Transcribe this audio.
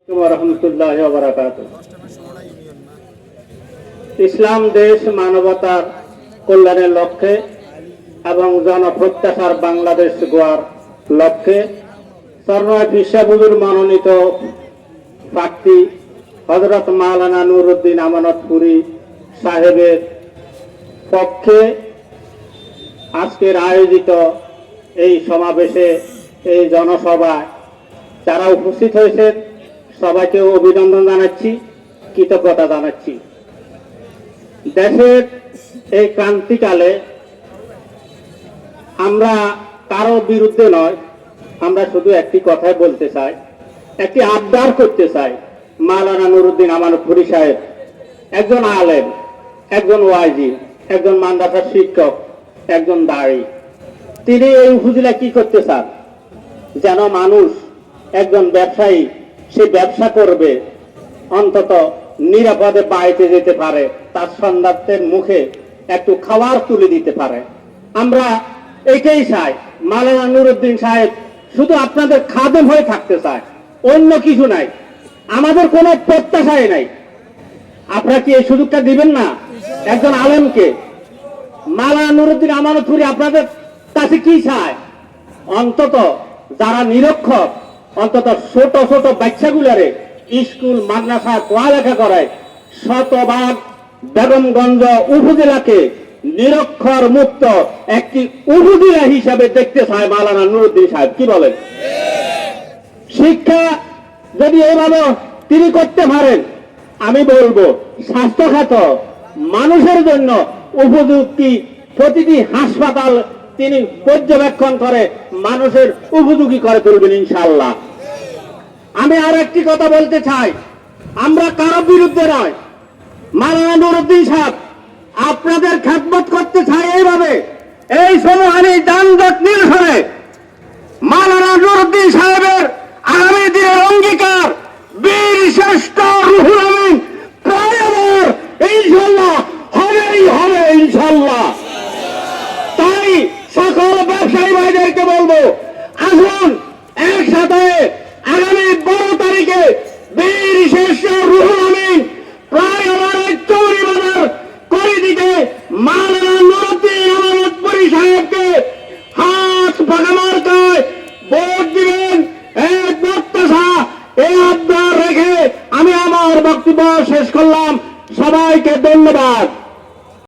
রহমতুল্লাহি ওয়া বারাকাতুহু। ইসলাম দেশ মানবতার কল্যাণের লক্ষ্যে এবং জনপ্রত্যাশার বাংলাদেশ গড়ার লক্ষ্যে সরওয়ার বিশ্ববুজুর মনোনীত প্রার্থী হযরত মাওলানা নুরউদ্দিন আমানতপুরী সাহেবের পক্ষে আজকের আয়োজিত এই সমাবেশে, এই জনসভায় যারা উপস্থিত হয়েছেন সবাইকে অভিনন্দন জানাচ্ছি, কৃতজ্ঞতা জানাচ্ছি। দেশের এই ক্রান্তিকালে আমরা কারো বিরুদ্ধে নয়, আমরা শুধু একটি কথাই বলতে চাই, একটি আবদার করতে চাই। মাওলানা নুরউদ্দিন আমানতপুরী সাহেব একজন আলেম, একজন ওয়াইজি, একজন মাদ্রাসার শিক্ষক, একজন দায়ী। তিনি এই উপজেলা কি করতে চান? যেন মানুষ, একজন ব্যবসায়ী, সে ব্যবসা করবে, অন্তত নিরাপদে বাড়িতে যেতে পারে, তার সন্তানদের মুখে একটু খাবার তুলে দিতে পারে। আমরা এটাই চাই। মাওলানা নুরউদ্দিন সাহেব শুধু আপনাদের খাদেম হয়ে থাকতে চায়, অন্য কিছু নাই। আমাদের কোনো প্রত্যাশাই নাই। আপনারা কি এই সুযোগটা দিবেন না একজন আলেমকে? মাওলানা নুরউদ্দিন আমানতপুরী আপনাদের কাছে কি চায়? অন্তত যারা নিরক্ষর, অন্তত ছোট ছোট বাচ্চাগুলারে স্কুল মাদ্রাসায় পড়ালেখা করায়, শতভাগ বেগমগঞ্জ উপজেলাকে নিরক্ষর মুক্ত একটি উপজেলা হিসাবে দেখতে চায় মাওলানা নুরউদ্দিন সাহেব। কি বলেন? শিক্ষা যদি এইভাবে তিনি করতে পারেন, আমি বলবো স্বাস্থ্য খাত মানুষের জন্য উপযুক্তি প্রতিটি হাসপাতাল তিনি পর্যবেক্ষণ করে মানুষের উপযোগী করে তুলবেন ইনশাআল্লাহ। আমি আর একটি কথা বলতে চাই, আমরা কারো বিরুদ্ধে নয়। মাওলানা নুরউদ্দিন সাহেব আপনাদের খেদমত করতে চাই এইভাবে, এই সমহানি যানজট নিরসনে মাওলানা নুরউদ্দিন সাহেবের আগামী দিনের অঙ্গীকার বীর শ্রেষ্ঠ রুহুল আমিন প্রায় ইনশাআল্লাহ হবেই হবে ইনশাআল্লাহ। তাই সকল ব্যবসায়ী ভাইদেরকে বলবো, আসুন একসাথে আগামী 12 তারিখে বীর শ্রেষ্ঠ রুহুল আমিন প্রায় চৌরি বাজার করিদিকে মাওলানা নুরউদ্দিন আমানতপুরী সাহেবকে হাত পাকা মার্কায় ভোট দিবেন। এই প্রত্যাশা, এই আবদার রেখে আমি আমার বক্তব্য শেষ করলাম। সবাইকে ধন্যবাদ।